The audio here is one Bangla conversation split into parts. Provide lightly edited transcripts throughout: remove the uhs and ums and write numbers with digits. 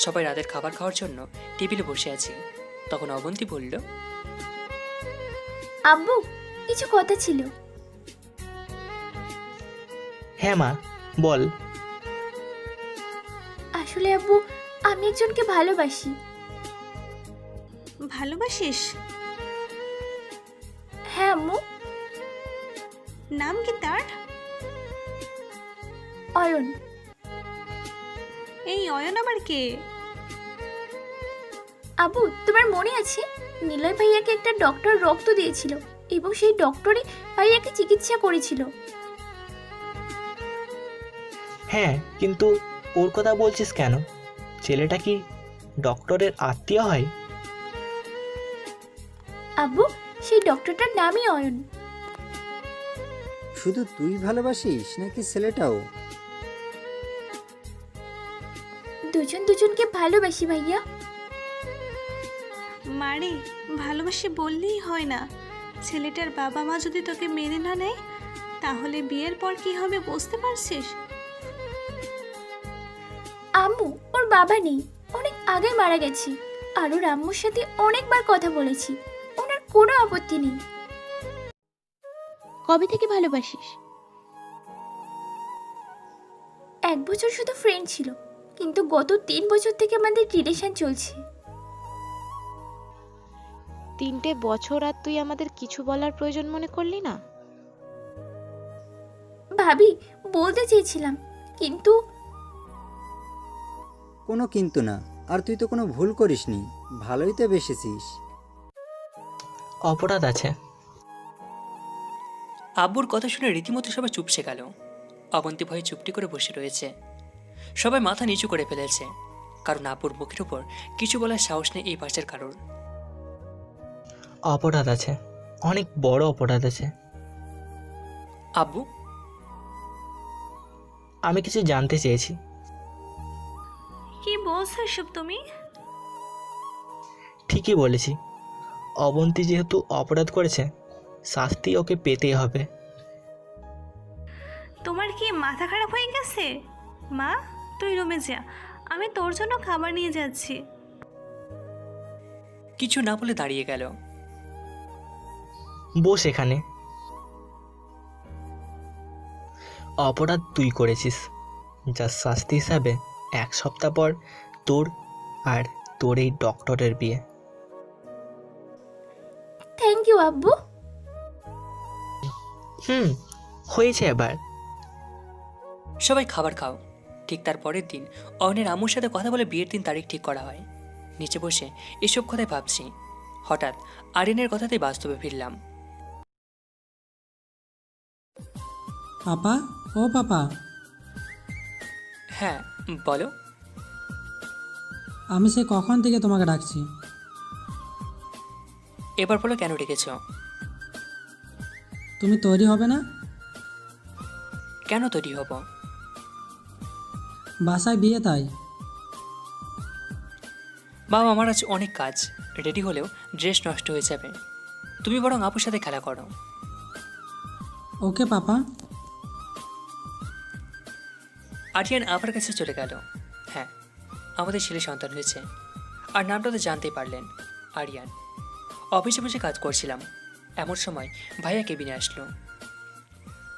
সবাই রাতের খাবার খাওয়ার জন্য টেবিলে বসে আছি। তখন অবন্তী বলল, আব্বু, কিছু কথা ছিল। হ্যাঁ মা, বল। আসলে আব্বু, আমি একজনকে ভালোবাসি। ভালোবাসিস? হ্যাঁ আম্মু। নাম কি তার? অয়ন। এই অয়ন আবার কে? আব্বু, তোমার মনে আছে নিলয় ভাইয়াকে একটা ডক্টর রক্ত দিয়েছিল এবং সেই ডক্টরই ভাইয়াকে চিকিৎসা করেছিল। হ্যাঁ, কিন্তু ওর কথা বলছিস কেন? ছেলেটা কি ডক্টরের আত্মীয় হয়? আব্বু, সেই ডক্টরটার নামই অয়ন। শুধু তুই ভালোবাসিস নাকি ছেলেটাও? দুজন দুজনকে ভালোবাসি ভাইয়া। মারে, ভালোবাসি বললেই হয় না। ছেলেটার বাবা মা যদি তোকে মেনে না নেয় তাহলে বিয়ের পর কি হবে বুঝতে পারছিস? আম্মু, ওর বাবা নেই, অনেক আগে মারা গেছে। আর ওর আম্মুর সাথে অনেকবার কথা বলেছি, ওনার কোনো আপত্তি নেই। কবে থেকে ভালোবাসিস? 1 বছর শুধু ফ্রেন্ড ছিল, কিন্তু গত 3 বছর থেকে আমাদের রিলেশন চলছে। 3টে বছর আর তুই আমাদের কিছু বলার প্রয়োজন মনে করলি না? ভাবি, বলতে চেয়েছিলাম, কিন্তু কোনো কিন্তু না। আর তুই তো কোনো ভুল করিসনি, ভালোই তো বেসেছিস। অপরাধ আছে। আব্বুর কথা শুনে রীতিমতো সবাই চুপসে গেল। অবন্তী ভয়ে চুপটি করে বসে রয়েছে। সবাই মাথা নিচু করে ফেলেছে, কারণ আব্বুর মুখের উপর কিছু বলার সাহস নেই এই পাশের কারোর। অপরাধ আছে, অনেক বড় অপরাধ আছে। আব্বু, আমি কিছু জানতে চেয়েছি। কি বলছো এসব তুমি? ঠিকই বলেছি। অবন্তী যেহেতু অপরাধ করেছে, শাস্তি ওকে পেতেই হবে। তোমার কি মাথা খারাপ হয়ে গেছে? মা, তুই রুমে যা, আমি তোর জন্য খাবার নিয়ে যাচ্ছি। কিছু না বলে দাঁড়িয়ে গেল। বস এখানে। অপরাধ তুই করেছিস, যার শাস্তি হিসাবে 1 সপ্তাহ পর তোর আর তোর এই ডক্টরের বিয়ে। থ্যাংক ইউ আব্বু। হয়েছে এবার। সবাই খাবার খাও। ঠিক তার পরের দিন অয়নের আম্মুর সাথে কথা বলে বিয়ের দিন তারিখ ঠিক করা হয়। নিচে বসে এসব কথাই ভাবছি, হঠাৎ আরিনের কথাতেই বাস্তবে ফিরলাম। পাপা, ও পাপা, হ্যাঁ বলো। আমি সে কখন থেকে তোমাকে ডাকছি। এবার বলো, কেন ডেকেছ? তুমি তৈরি হবে না? কেন তৈরি হব? বাসায় বিয়ে, তাই। বাবা, আমার আজ অনেক কাজ, রেডি হলেও ড্রেস নষ্ট হয়ে যাবে। তুমি বরং আপুর সাথে খেলা করো। ওকে পাপা। আরিয়ান আপার কাছে চলে গেল। হ্যাঁ, আমাদের ছেলে সন্তান হয়েছে, আর নামটা তো জানতেই পারলেন, আরিয়ান। অফিসে বসে কাজ করছিলাম, এমন সময় ভাইয়া কেবিনে আসলো।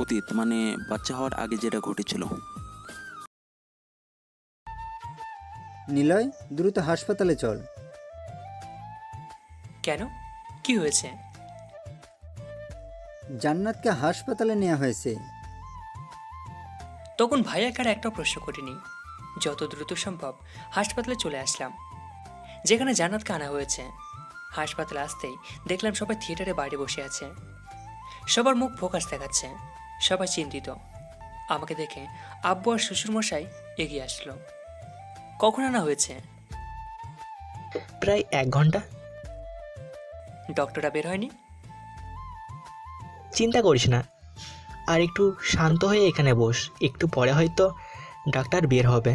অতীত মানে বাচ্চা হওয়ার আগে যেটা ঘটেছিল। নিলয়, দ্রুত হাসপাতালে চল। কেন, কি হয়েছে? জান্নাতকে হাসপাতালে নেওয়া হয়েছে। তখন ভাইয়াকে আর একটা প্রশ্ন করিনি, যত দ্রুত সম্ভব হাসপাতালে চলে আসলাম, যেখানে জান্নাতকে আনা হয়েছে। হাসপাতালে আসতেই দেখলাম সবাই থিয়েটারে বাইরে বসে আছে। সবার মুখ ফোকাস দেখাচ্ছে, সবাই চিন্তিত। আমাকে দেখে আব্বু আর শ্বশুরমশাই এগিয়ে আসলো। কখন আনা হয়েছে? প্রায় 1 ঘন্টা। ডক্টররা বের হয়নি? চিন্তা করিস না, আর একটু শান্ত হয়ে এখানে বস, একটু পরে হয়তো ডাক্তার বের হবে।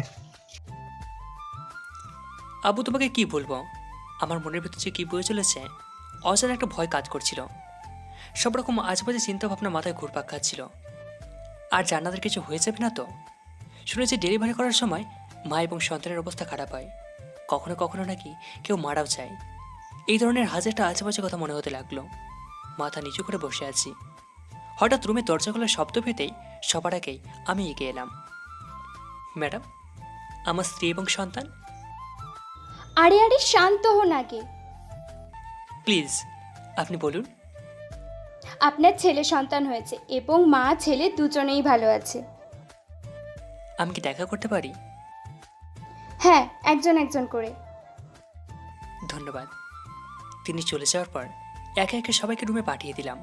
আব্বু তোমাকে কি বলবো, আমার মনের ভিতর যে কী বয়ে চলেছে, অজানা একটা ভয় কাজ করছিল। সব রকম আজেবাজে চিন্তা ভাবনা মাথায় ঘুরপাক খাচ্ছিল। আর জান্নাতের কিছু হয়ে যাবে না তো? শুনেছি ডেলিভারি করার সময় মা এবং সন্তানের অবস্থা খারাপ হয়, কখনো কখনো নাকি কেউ মারাও যায়। এই ধরনের হাজারটা আজেবাজে কথা মনে হতে লাগলো। মাথা নিচু করে বসে আছি, হঠাৎ রুমে দরজা খোলার শব্দ পেতেই সবার আগেই আমি এগিয়ে এলাম। ম্যাডাম, আমার স্ত্রী এবং সন্তান। আরে আরে শান্ত হন আগে। প্লিজ আপনি বলুন। আপনার ছেলে সন্তান হয়েছে এবং মা ছেলে দুজনেই ভালো আছে। আমি কি দেখা করতে পারি? হ্যাঁ, একজন একজন করে। ধন্যবাদ। তিনি চলে যাওয়ার পর একে একে সবাইকে রুমে পাঠিয়ে দিলাম।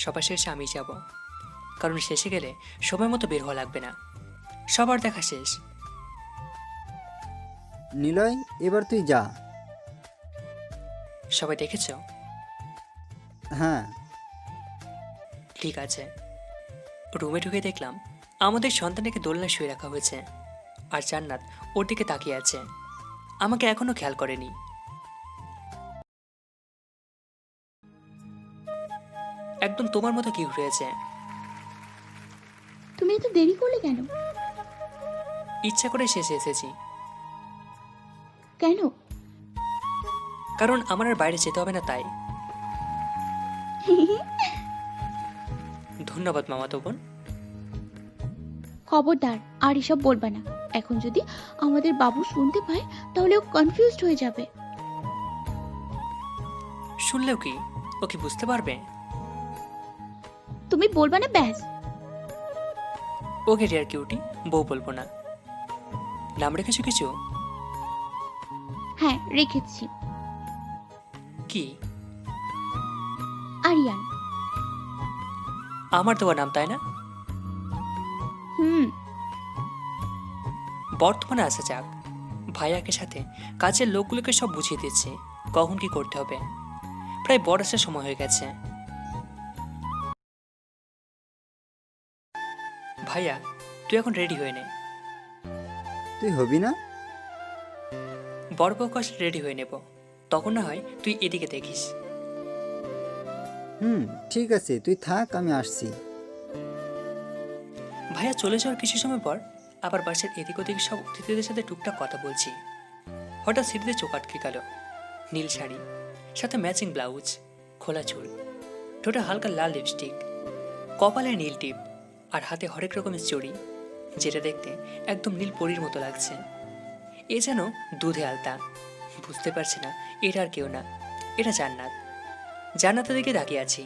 সবার শেষে আমি যাব, কারণ শেষে গেলে সময় মতো বের হওয়া লাগবে না। সবার দেখা শেষ। নিলয়, এবার তুই যা। সবাই দেখেছ? হ্যাঁ। ঠিক আছে। রুমে ঢুকে দেখলাম আমাদের সন্তানকে দোলনায় শুয়ে রাখা হয়েছে, আর জান্নাত ওর দিকে তাকিয়ে আছে। আমাকে এখনো খেয়াল করেনি। একদম তোমার মতো কি হয়েছে? তুমি এত দেরি করলে কেন? ইচ্ছা করে শেষে এসেছি, কেন? কারণ আমার আর বাইরে যেতে হবে না তাই। ধন্যবাদ মামাতো বোন। খবরদার আর এসব বলবা না। এখন যদি আমাদের বাবু শুনতে পায় তাহলে ও কনফিউজড হয়ে যাবে। শুনলেও কি ও কি বুঝতে পারবে? তুমি বলবা না ব্যাস। ওকে ডিয়ার কিউটি, বউ বলবো না। নাম রেখেছো কিছু? হ্যাঁ, রেখেছি। কি? আরিয়ান। আমার দেওয়া নাম, তাই না? হুম। বর্তমানে আসা যাক। ভাইয়াকে সাথে কাজের লোকগুলোকে সব বুঝিয়ে দিচ্ছি কখন কি করতে হবে। প্রায় বড় আসার সময় হয়ে গেছে। ভাইয়া, তুই এখন রেডি হয়ে নে। তুই হবি না? বড় বউকে আসলে রেডি হয়ে নেব, তখন না হয় তুই এদিকে দেখিস। ঠিক আছে, তুই থাক, আমি আসছি। ভাইয়া চলে যাওয়ার কিছু সময় পর আবার বাসের এদিক ওদিক সব অতিথিদের সাথে টুকটাক কথা বলছি। হঠাৎ সিঁড়িতে চোখ আটকে গেল। নীল শাড়ি, সাথে ম্যাচিং ব্লাউজ, খোলা চুল, ঠোঁটে হালকা লাল লিপস্টিক, কপালে নীল টিপ, আর হাতে হরেক রকমের চড়ি, যেটা দেখতে একদম নীল পরীর মতো লাগছে। এ যেন দুধে আলতা। বুঝতে পারছি না এটা আর কেউ না, এটা জান্নাত। জান্নাতের দিকে তাকিয়ে আছি।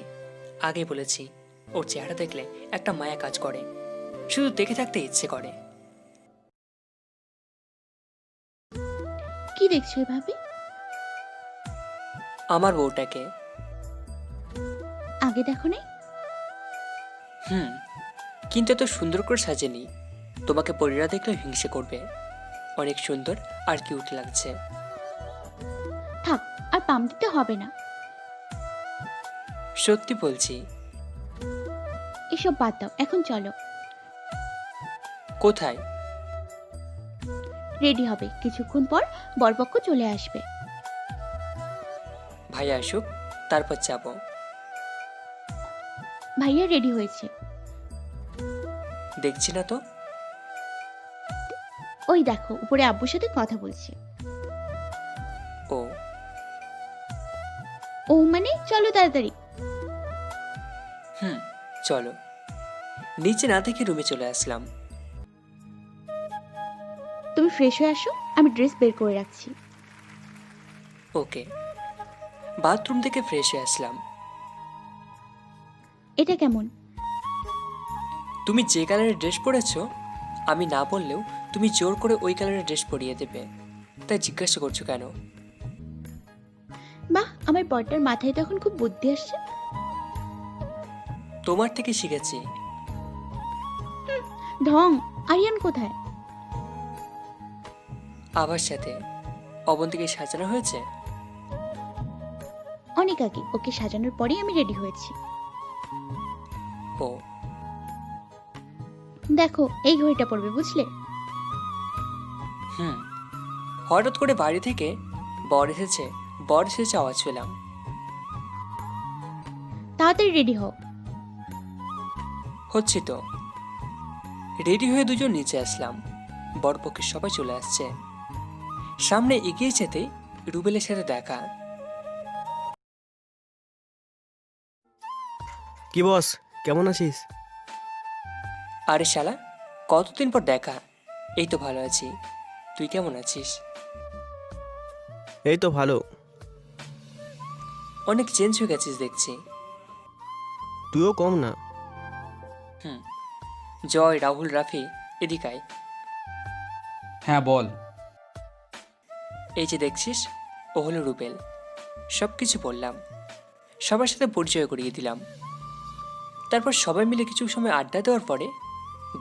আগে বলেছি ওর চেহারা দেখলে একটা মায়া কাজ করে, শুধু দেখে থাকতে ইচ্ছে করে। কি দেখছো এভাবে? আমার বউটাকে। আগে দেখো নাই? কিন্তু এত সুন্দর করে সাজেনি। তোমাকে পরীরা দেখলে হিংসে করবে। অনেক সুন্দর আর কিউট লাগছে। থাক, আর পাম দিতে হবে না। সত্যি বলছি। এসব বাদ দাও, এখন চলো। কোথায়? রেডি হবে, কিছুক্ষণ পর বরপক্ষ চলে আসবে। ভাইয়া আসুক, তারপর যাব। ভাইয়া রেডি হয়েছে। দেখছি না তো। ওই দেখো, উপরে আব্বুর সাথে কথা বলছে। ও ও মানে চলো তাড়াতাড়ি। চলো। নিচে না দেখে রুমে চলে আসলাম। তুমি ফ্রেশ হয়ে আসো, আমি ড্রেস বের করে রাখছি। ওকে। বাথরুম থেকে ফ্রেশ হয়ে আসলাম। এটা কেমন? তুমি যে কালারের ড্রেস পরেছো, আমি না বললেও তুমি জোর করে ওই কালারের ড্রেস পরিয়ে দেবে, তাই জিজ্ঞাসা করছো কেন? বাহ, আমার বরটার মাথায় তখন খুব বুদ্ধি আসছে। তোমার থেকে শিখেছি। ঢং। আরিয়ান কোথায়? আবার সাথে অবন্তীকে সাজানো হয়েছে। অনেক আগে, ওকে সাজানোর পরেই আমি রেডি হয়েছি। ও দেখো, এই ঘড়িটা পরবে, বুঝলে? হুম, হঠাৎ করে বাড়ি থেকে বর এসেছে আওয়াজ পেলাম। তাড়াতাড়ি রেডি হও। হচ্ছি তো। রেডি হয়ে দুজন নিচে আসলাম। বরপক্ষের সবাই চলে আসছে। সামনে এগিয়ে যেতেই রুবেলের সাথে দেখা। কি বস, কেমন আছিস? আরে শালা, কতদিন পর দেখা। এই তো ভালো আছি, তুই কেমন আছিস? এই তো ভালো। অনেক চেঞ্জ হয়ে গেছিস দেখছি। তুইও কম না। জয়, রাহুল, রাফি, এদিকায়। হ্যাঁ বল। এই যে দেখছিস, ও হলো রুবেল। সব কিছু বললাম, সবার সাথে পরিচয় করিয়ে দিলাম। তারপর সবাই মিলে কিছু সময় আড্ডা দেওয়ার পরে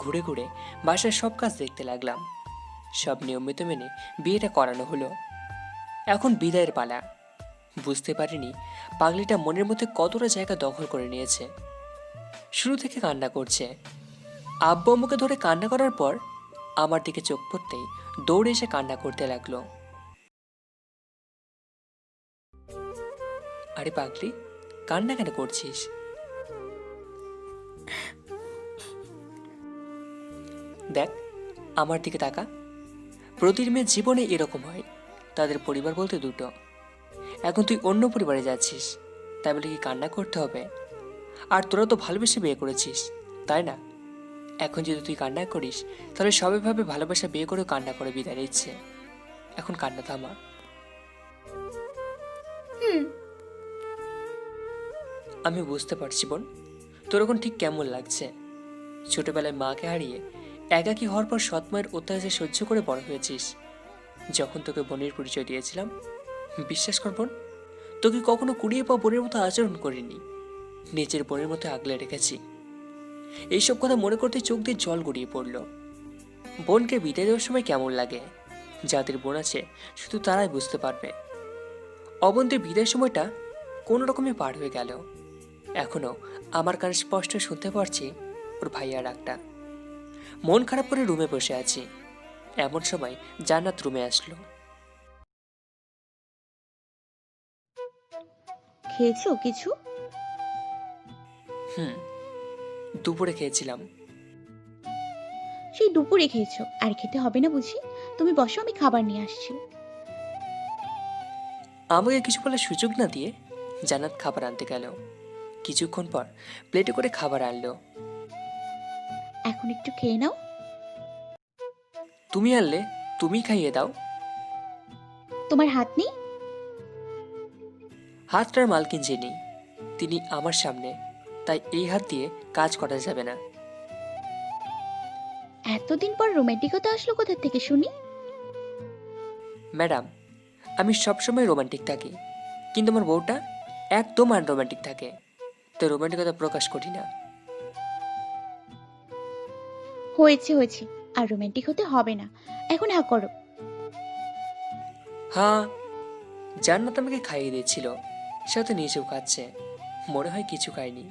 ঘুরে ঘুরে বাসার সব কাজ দেখতে লাগলাম। সব নিয়মিত মেনে বিয়েটা করানো হলো। এখন বিদায়ের পালা। বুঝতে পারিনি পাগলিটা মনের মধ্যে কতটা জায়গা দখল করে নিয়েছে। শুরু থেকে কান্না করছে। আব্বু আম্মুকে ধরে কান্না করার পর আমার দিকে চোখ পড়তেই দৌড়ে এসে কান্না করতে লাগলো। আরে পাগলি, কান্না কেন করছিস? দেখ, আমার দিকে তাকা। প্রতিটি মেয়ের জীবনে এরকম হয়। তাদের পরিবার বলতে দুটো। এখন তুই অন্য পরিবারে যাচ্ছিস, তাই বলে কি কান্না করতে হবে? আর তোরা তো ভালোবেসে বিয়ে করেছিস, তাই না? এখন যদি তুই কান্না করিস তাহলে সবাই ভাবে ভালোবাসা বিয়ে করেও কান্না করে বিদায় নিচ্ছে। এখন কান্না থামা। আমি বুঝতে পারছি বোন, তোর এখন ঠিক কেমন লাগছে। ছোটবেলায় মাকে হারিয়ে একাকী হওয়ার পর সৎমায়ের অত্যাচার সহ্য করে বড় হয়েছিস। যখন তোকে বোনের পরিচয় দিয়েছিলাম, বিশ্বাস কর বোন, তোকে কখনো কুড়িয়ে পাওয়া বোনের মতো আচরণ করিনি। নিজের বোনের মতো আগলে রেখেছি। এইসব কথা মনে করতে চোখ দিয়ে জল গড়িয়ে পড়ল। বোনকে বিদায় দেওয়ার সময় কেমন লাগে, যাদের বোন আছে শুধু তারাই বুঝতে পারবে। অবন্তীর বিদায়ের সময়টা কোনো রকমে পার হয়ে গেল। এখনো আমার কানে স্পষ্ট শুনতে পারছি ওর ভাইয়ার ডাকটা। মন খারাপ করে রুমে বসে আছি। এমন সময় জান্নাত রুমে আসলো। খেয়েছো কিছু? দুপুরে খেয়েছিলাম। সেই দুপুরে খেয়েছো, আর খেতে হবে না বুঝি? তুমি বসো, আমি খাবার নিয়ে আসছি। আমাকে কিছু বলার সুযোগ না দিয়ে জান্নাত খাবার আনতে গেল। কিছুক্ষণ পর প্লেটে করে খাবার আনলো। এখন একটু খেয়ে নাও। তুমি আনলে, তুমি খাইয়ে দাও। তোমার হাত নেই? হাতটার মালকিন যিনি, তিনি আমার সামনে, তাই এই হাত দিয়ে কাজ করা যাবে না। এতদিন পর রোমান্টিকতা আসলো কোথা থেকে শুনি? ম্যাডাম, আমি সবসময় রোমান্টিক থাকি, কিন্তু আমার বউটা একদম আনরোমান্টিক থাকে, তো রোমান্টিকতা প্রকাশ করি না। হয়েছে হয়েছে, আর রোমান্টিক হতে হবে না। এখন হা করো। হ্যাঁ, জান্নাত আমাকে খাইয়ে দিয়েছিল, সাথে নিজেও খাচ্ছে। মনে হয় কিছু খাইনি।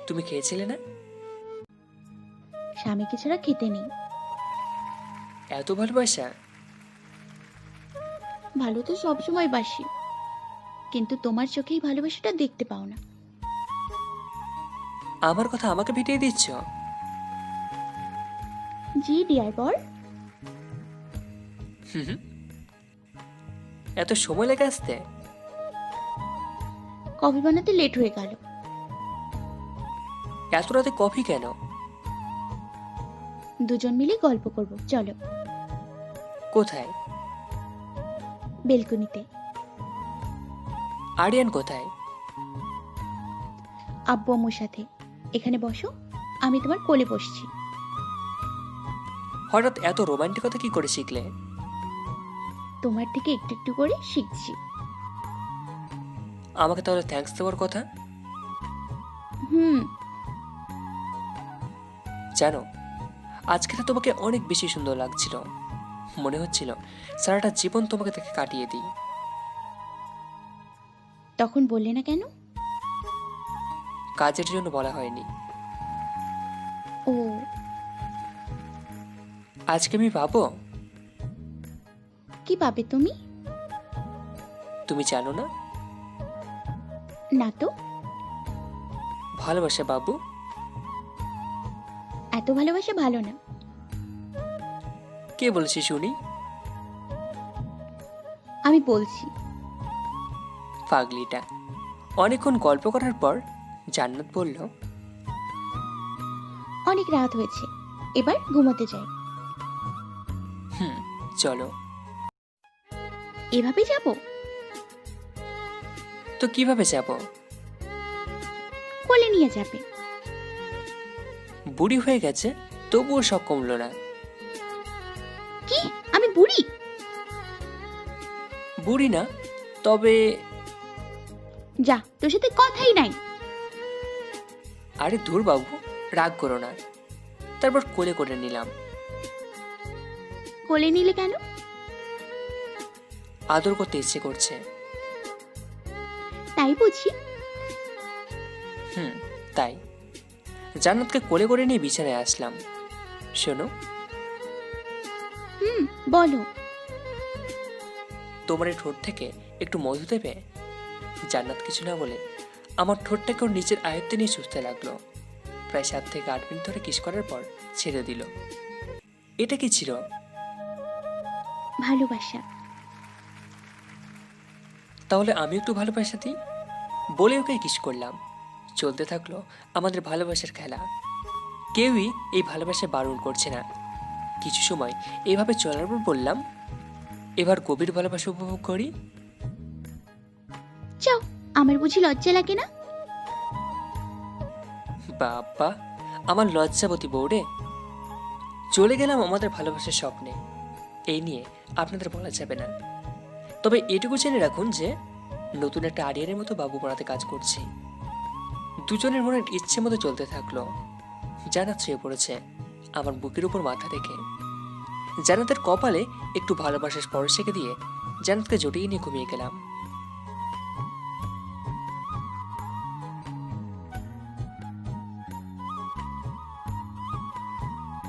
তুমি খেয়েছিলে না? স্বামীকে ছাড়া খেতে নেই। এত ভালোবাসা? ভালো তো সবসময় বাসি, কিন্তু তোমার চোখেই ভালোবাসাটা দেখতে পাও না। আমার কথা আমাকে ভিটিয়ে দিচ্ছ? জি ডিয়ার বর। এত সময় লেগে আসতে? কফি বানাতে লেট হয়ে গেল। এত রাতে কফি কেন? দুজন মিলে গল্প করব, চলো। কোথায়? বেলকনিতে। আরিয়ান কোথায়? আব্বু আম্মুর সাথে। এখানে বসো, আমি তোমার কোলে বসছি। হঠাৎ এত রোমান্টিকতা কি করে শিখলে? তোমার থেকে একটু একটু করে শিখছি। আমাকে তাহলে থ্যাঙ্কস দেওয়ার কথা। জানো, আজকে তো তোমাকে অনেক বেশি সুন্দর লাগছিল। মনে হচ্ছিল সারাটা জীবন তোমাকে দেখে কাটিয়ে দিই। তখন বললে না কেন? কাজের জন্য বলা হয়নি। ও, আজকে আমি ভাবো কি পাবে তুমি? তুমি জানো না? না তো। ভালোবাসা বাবু। এত ভালোবাসা ভালো না। কে বলেছে শুনি? আমি বলছি। পাগলিটা। অনেকক্ষণ গল্প করার পর জান্নাত বলল, অনেক রাত হয়েছে, এবার ঘুমোতে যাই। চলো। এভাবে যাব? তো কিভাবে যাব? কোলে নিয়ে যাবে। বুড়ি হয়ে গেছে, তবুও শখ কমলো না। কি আমি বুড়ি? বুড়ি না, তবে যা, তোর সাথে কথাই নাই। আরে ধুর বাবু, রাগ করো না। তারপর কোলে করে নিলাম। কোলে নিলে কেন? আদর করতে ইচ্ছে করছে। তাই বুঝি? তাই জান্নাতকে কোলে করে নিয়ে বিছানায় আসলাম। শোনো, বলো। তোমার এই ঠোঁট থেকে একটু মধু দেবে? জান্নাত কিছু না বলে আমার ঠোঁটটাকে ওর নিচের আয়ত্তে নিয়ে চুষতে লাগলো। প্রায় 7 থেকে 8 মিনিট ধরে কিস করার পর ছেড়ে দিল। এটা কি ছিল? ভালোবাসা। তাহলে আমি একটু ভালোবাসা দিই বলে ওকে কিস করলাম। চলতে থাকলো আমাদের ভালোবাসার খেলা। কেউই এই ভালোবাসা বারণ করছে না। কিছু সময় এইভাবে চলার পর বললাম, এবার গভীর ভালোবাসা উপভোগ করি। চাও, আমার বুঝি লজ্জা লাগে না? বাবা, আমার লজ্জাবতী বউরে। চলে গেলাম আমাদের ভালোবাসার স্বপ্নে। এই নিয়ে আপনাদের বলা যাবে না, তবে এটুকু জেনে রাখুন যে নতুন একটা আরিয়ানের মতো বাবু পড়াতে কাজ করছি। দুজনের মনের ইচ্ছে মতো চলতে থাকলো। জান্নাত শুয়ে পড়েছে আমার বুকের উপর মাথা রেখে। জান্নাতের কপালে একটু ভালোবাসার স্পর্শ রেখে দিয়ে জান্নাতকে জড়িয়ে নিয়ে ঘুমিয়ে গেলাম।